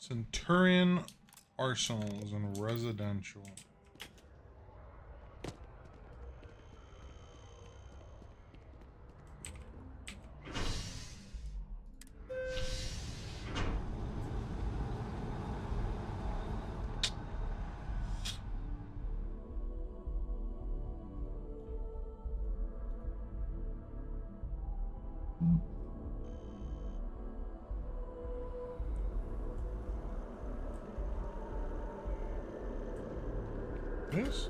Centurion arsenals and residential. This?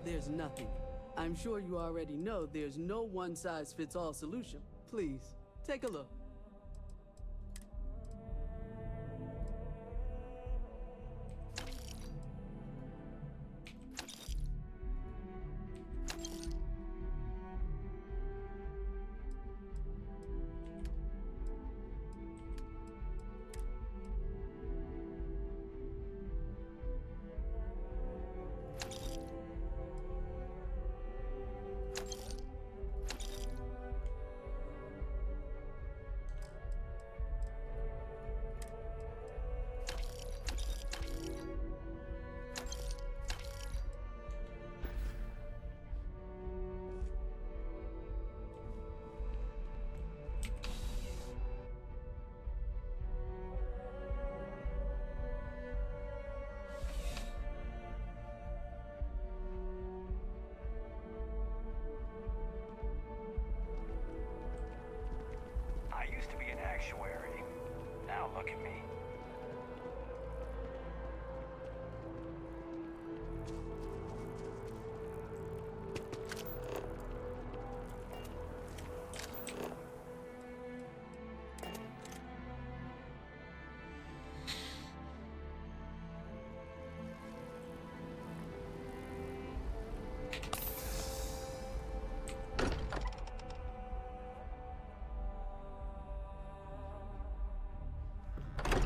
There's nothing. I'm sure you already know there's no one-size-fits-all solution. Please, take a look. I used to be an actuary. Now look at me.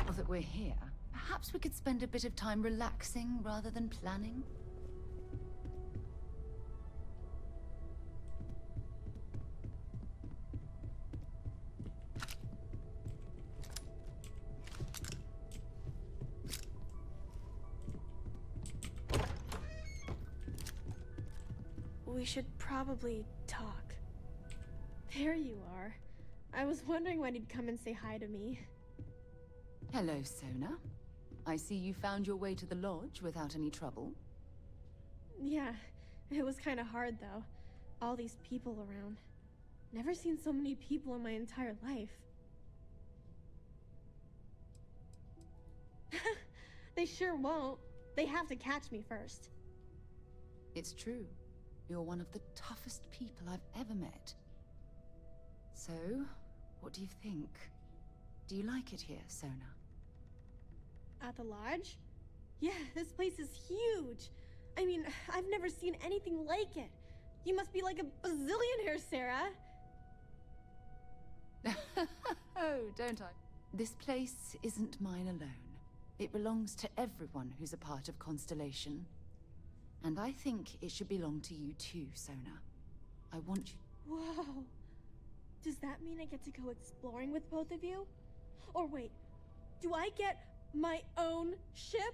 Now that we're here, perhaps we could spend a bit of time relaxing rather than planning? We should probably talk. There you are. I was wondering when you'd come and say hi to me. Hello, Sona. I see you found your way to the lodge without any trouble. Yeah, it was kind of hard though. All these people around. Never seen so many people in my entire life. They sure won't. They have to catch me first. It's true. You're one of the toughest people I've ever met. So, what do you think? Do you like it here, Sona? At the lodge? Yeah, this place is huge. I mean, I've never seen anything like it. You must be like a bazillionaire, Sarah. Oh, don't I? This place isn't mine alone. It belongs to everyone who's a part of Constellation. And I think it should belong to you too, Sona. I want you... Whoa. Does that mean I get to go exploring with both of you? Or wait, do I get my own ship?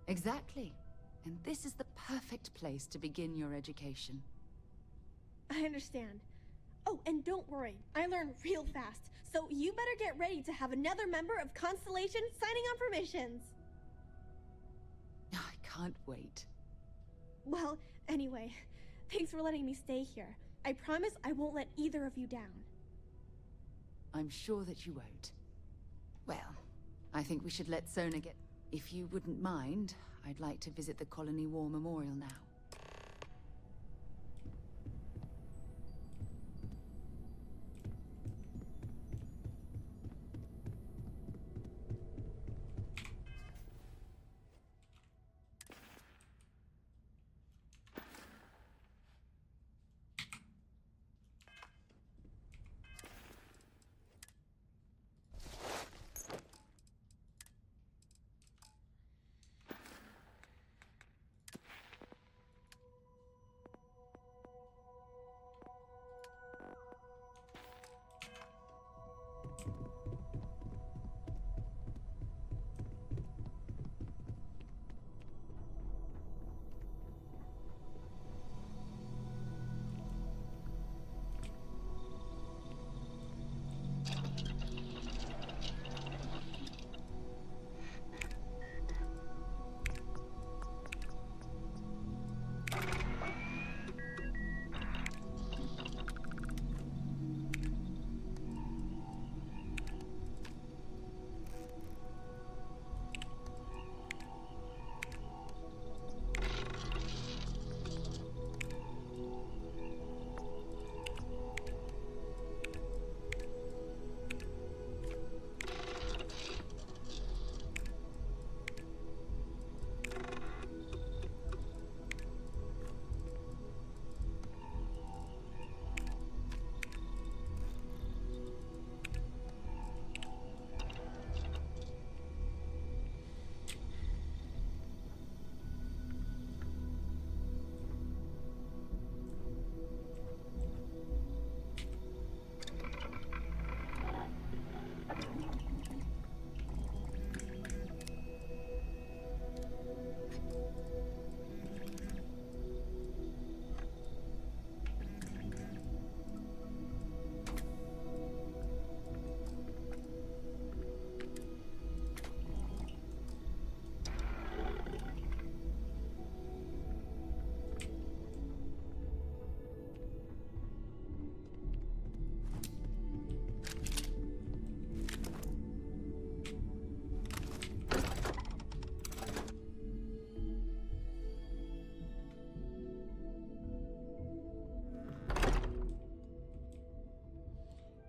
Exactly. And this is the perfect place to begin your education. I understand. Oh, and don't worry, I learn real fast. So you better get ready to have another member of Constellation signing on for missions. I can't wait. Well, anyway, thanks for letting me stay here. I promise I won't let either of you down. I'm sure that you won't. Well, I think we should let Sona get... If you wouldn't mind, I'd like to visit the Colony War Memorial now.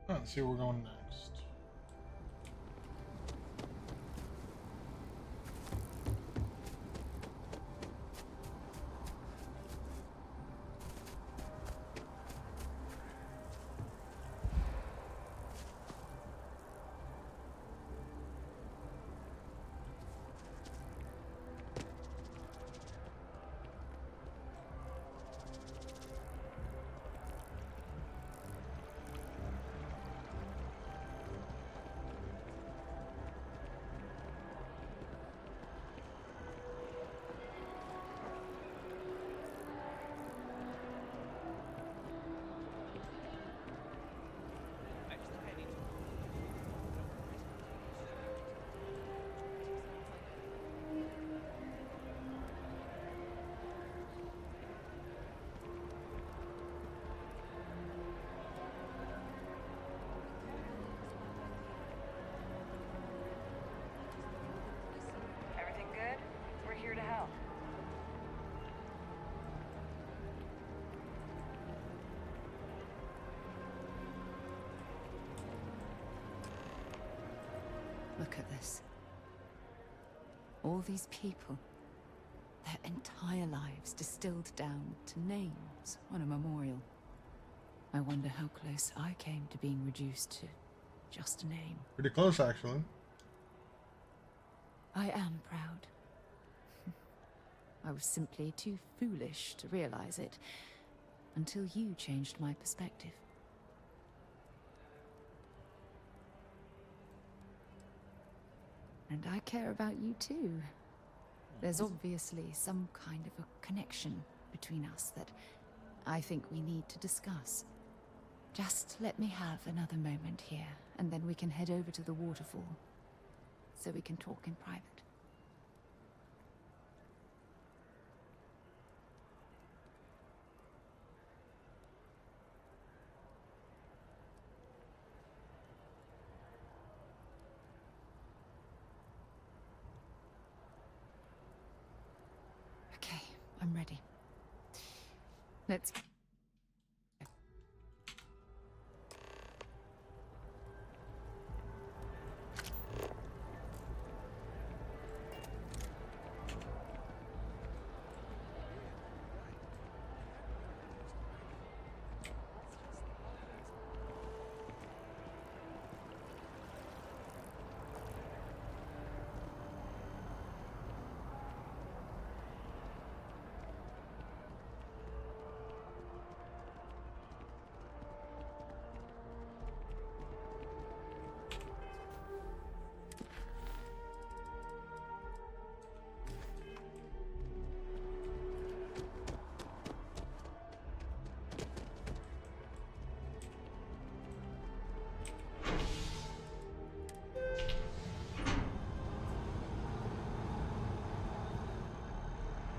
Let's see where we're going next. Everything good? We're here to help. Look at this. All these people. Their entire lives distilled down to names on a memorial. I wonder how close I came to being reduced to just a name. Pretty close, actually. I am proud. I was simply too foolish to realize it until you changed my perspective. And I care about you too. There's obviously some kind of a connection between us that I think we need to discuss. Just let me have another moment here, and then we can head over to the waterfall, so we can talk in private. Okay, I'm ready. Let's...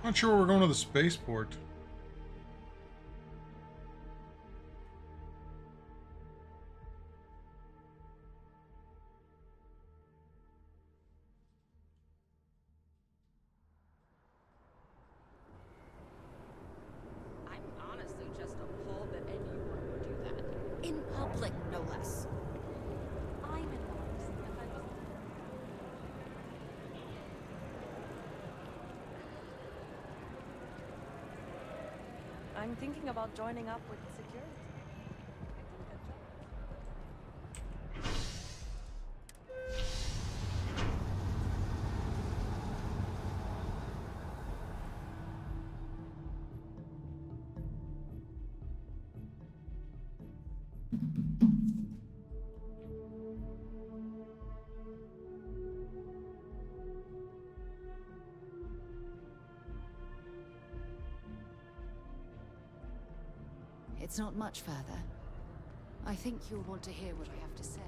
Not sure we're going to the spaceport. I'm honestly just appalled that anyone would do that. In public, no less. I'm involved. If I was... I'm thinking about joining up with security. It's not much further. I think you'll want to hear what I have to say.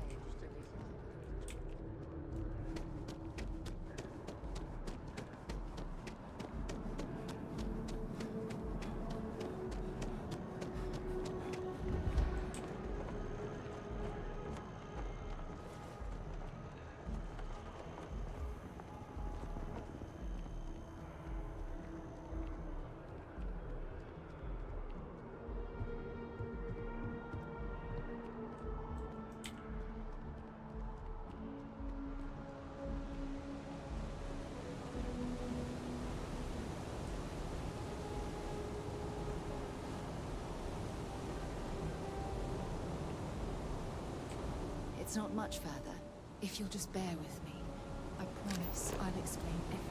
It's not much further. If you'll just bear with me, I promise I'll explain everything.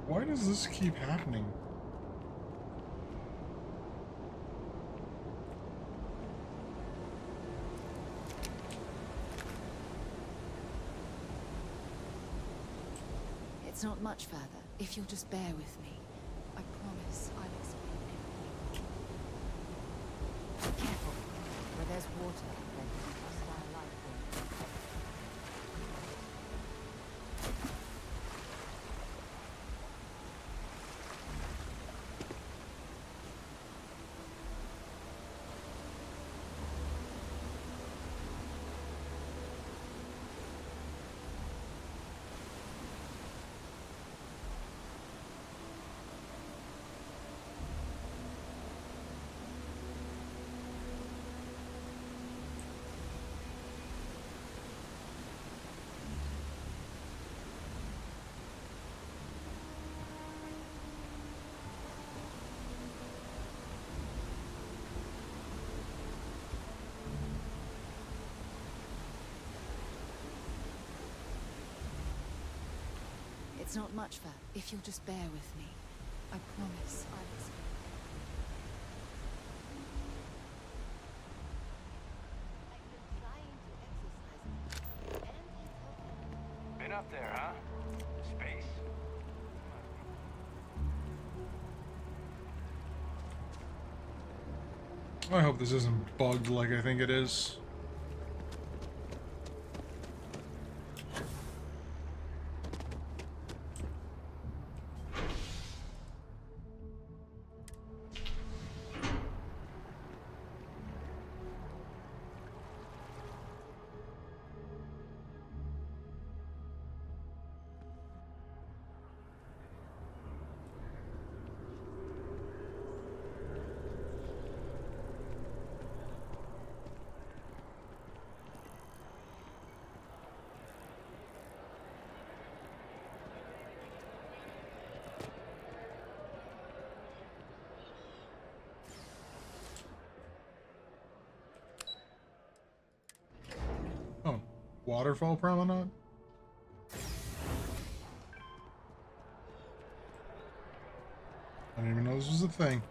Why does this keep happening? It's not much further. If you'll just bear with me, I promise I'll explain everything. Careful. Where there's water, there can be hostile life forms. It's not much further. If you'll just bear with me, I promise I'll explain. Been up there, huh? Space? I hope this isn't bugged like I think it is. Oh, waterfall promenade? I didn't even know this was a thing.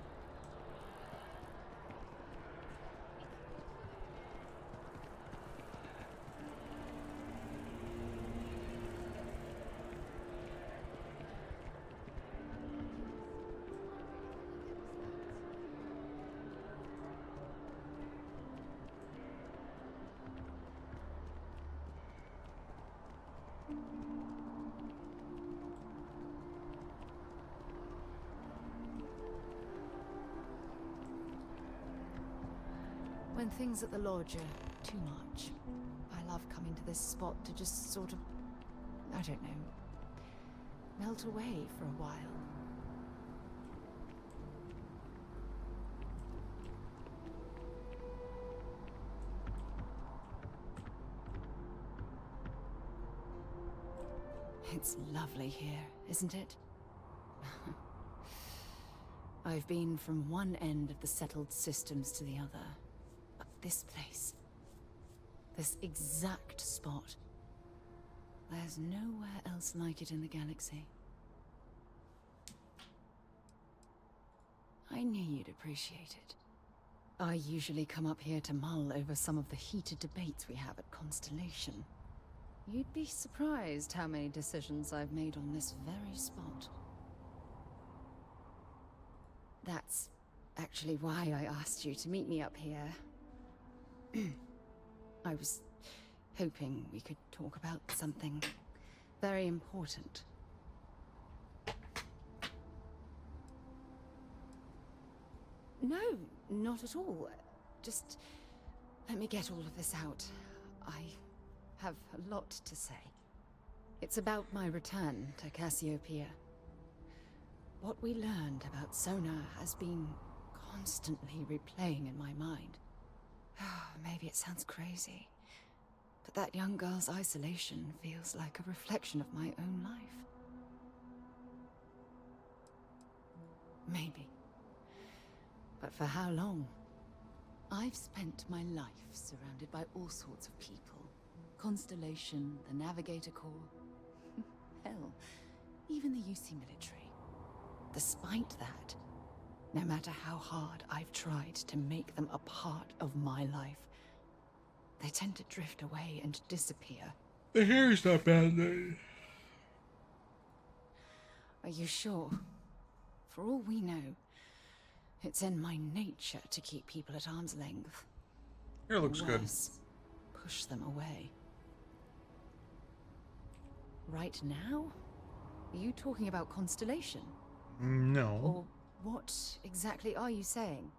When things at the lodge are too much, I love coming to this spot to just sort of, I don't know, melt away for a while. It's lovely here, isn't it? I've been from one end of the settled systems to the other. But this place, this exact spot, there's nowhere else like it in the galaxy. I knew you'd appreciate it. I usually come up here to mull over some of the heated debates we have at Constellation. You'd be surprised how many decisions I've made on this very spot. That's actually why I asked you to meet me up here. I was hoping we could talk about something very important. No, not at all. Just let me get all of this out. I have a lot to say. It's about my return to Cassiopeia. What we learned about Sona has been constantly replaying in my mind. Maybe it sounds crazy, but that young girl's isolation feels like a reflection of my own life. Maybe. But for how long? I've spent my life surrounded by all sorts of people. Constellation, the Navigator Corps. Hell, even the UC military. Despite that, no matter how hard I've tried to make them a part of my life, they tend to drift away and disappear. The hair's not bad, though. Are you sure? For all we know, it's in my nature to keep people at arm's length. Hair looks good. Worse, push them away. Right now? Are you talking about Constellation? No. Or what exactly are you saying?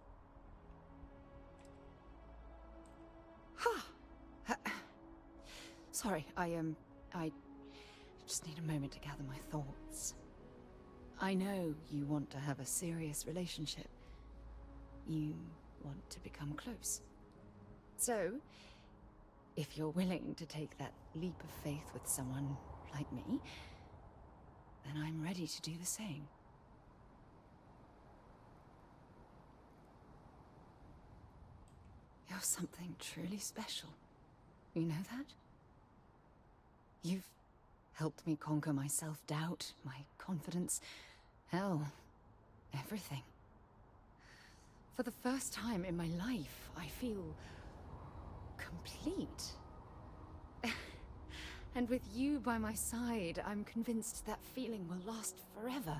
Sorry, I just need a moment to gather my thoughts. I know you want to have a serious relationship. You want to become close. So, if you're willing to take that leap of faith with someone like me, then I'm ready to do the same. You're something truly special. You know that? You've helped me conquer my self-doubt, my confidence, hell, everything. For the first time in my life, I feel complete. And with you by my side, I'm convinced that feeling will last forever.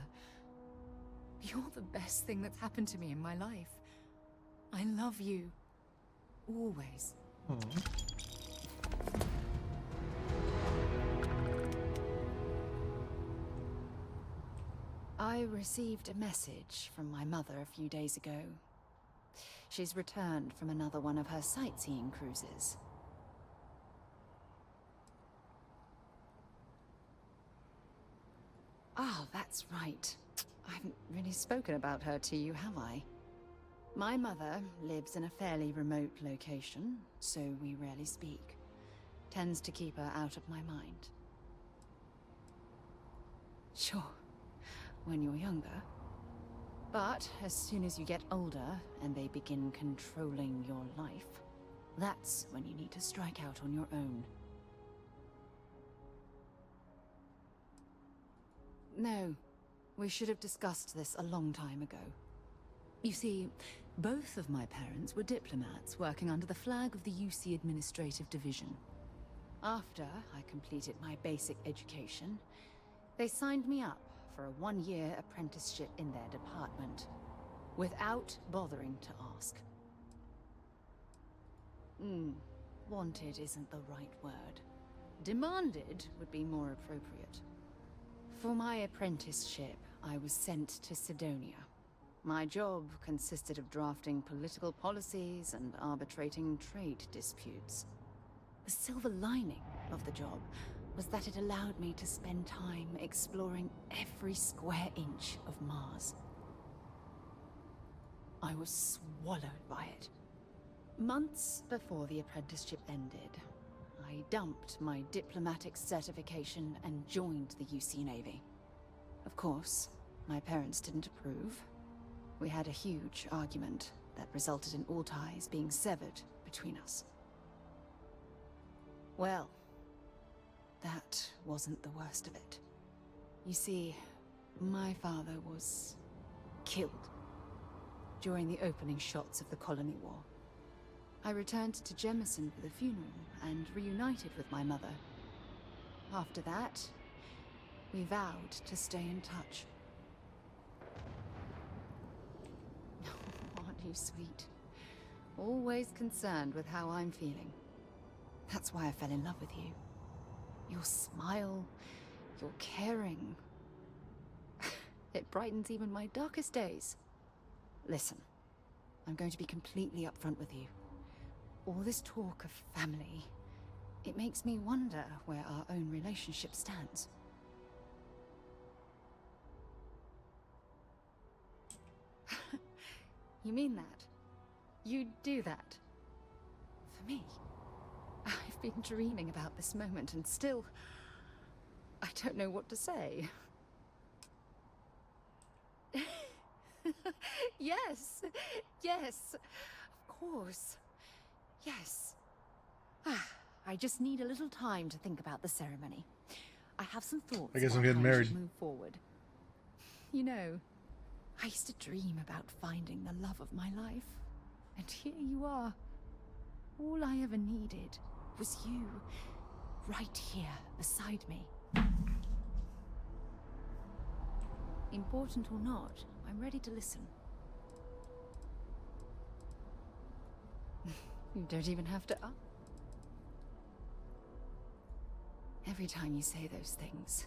You're the best thing that's happened to me in my life. I love you. Always. I received a message from my mother a few days ago. She's returned from another one of her sightseeing cruises. Ah, that's right. I haven't really spoken about her to you, have I? My mother lives in a fairly remote location, so we rarely speak. Tends to keep her out of my mind. Sure, when you're younger. But as soon as you get older and they begin controlling your life, that's when you need to strike out on your own. No, we should have discussed this a long time ago. You see, both of my parents were diplomats working under the flag of the UC Administrative Division. After I completed my basic education, they signed me up for a one-year apprenticeship in their department, without bothering to ask. Wanted isn't the right word. Demanded would be more appropriate. For my apprenticeship, I was sent to Sidonia. My job consisted of drafting political policies and arbitrating trade disputes. The silver lining of the job was that it allowed me to spend time exploring every square inch of Mars. I was swallowed by it. Months before the apprenticeship ended, I dumped my diplomatic certification and joined the UC Navy. Of course, my parents didn't approve. We had a huge argument that resulted in all ties being severed between us. Well, that wasn't the worst of it. You see, my father was killed during the opening shots of the Colony War. I returned to Jemison for the funeral and reunited with my mother. After that, we vowed to stay in touch. Aren't you sweet? Always concerned with how I'm feeling. That's why I fell in love with you. Your smile, your caring. It brightens even my darkest days. Listen, I'm going to be completely upfront with you. All this talk of family, it makes me wonder where our own relationship stands. You mean that? You'd do that? For me? I've been dreaming about this moment and still... I don't know what to say. Yes! Yes! Of course. Yes. I just need a little time to think about the ceremony. I have some thoughts I guess I'm about getting how we married. should move forward. You know, I used to dream about finding the love of my life. And here you are. All I ever needed was you, right here beside me. Important or not, I'm ready to listen. You don't even have to Every time you say those things.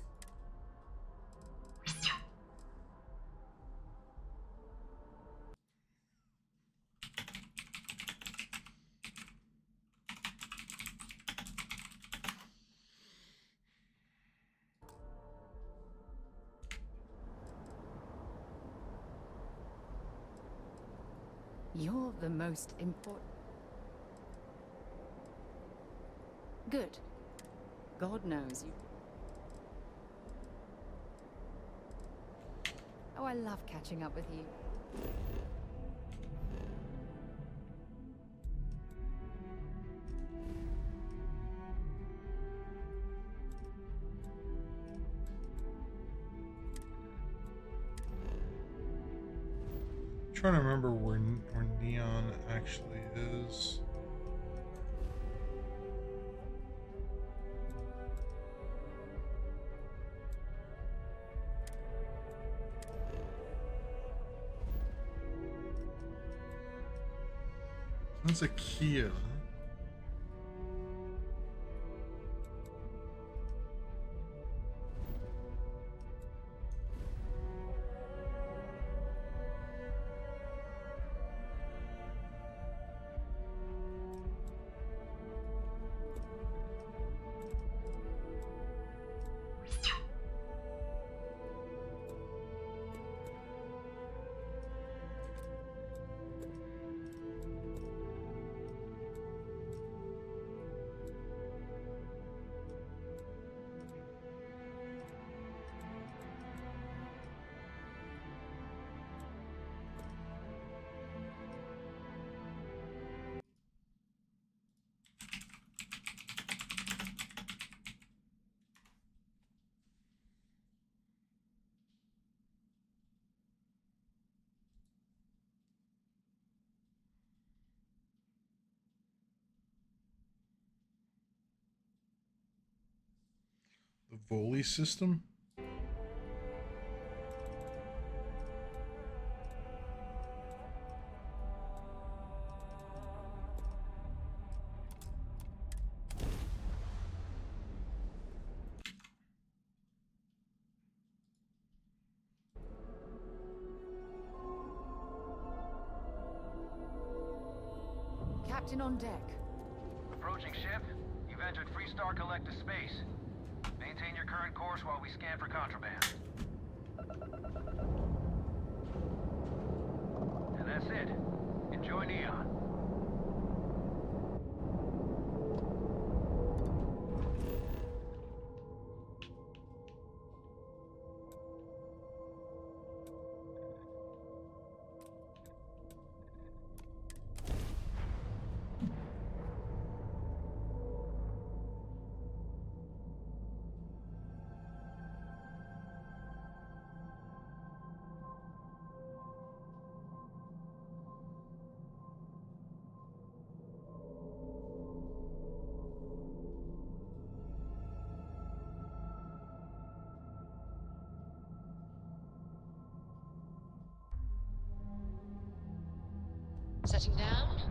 You're the most important. Good. God knows you. Oh, I love catching up with you. Trying to remember where Neon actually is. That's a Kia. The Volley system? Captain on deck. Approaching ship. You've entered Freestar Collective space. Maintain your current course while we scan for contraband. And that's it. Enjoy Neon. Setting down.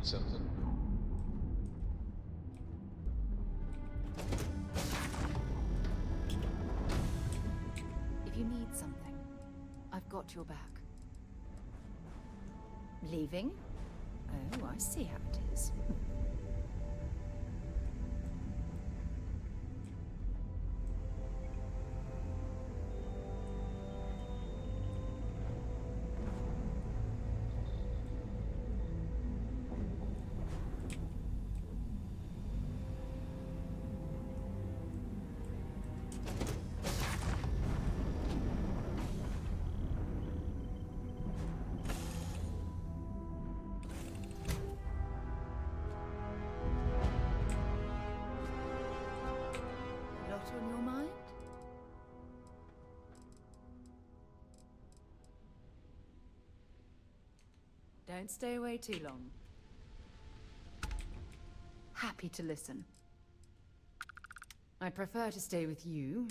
need something. If you need something, I've got your back. Leaving? Oh, I see how it is. Lot on your mind? Don't stay away too long. Happy to listen. I'd prefer to stay with you,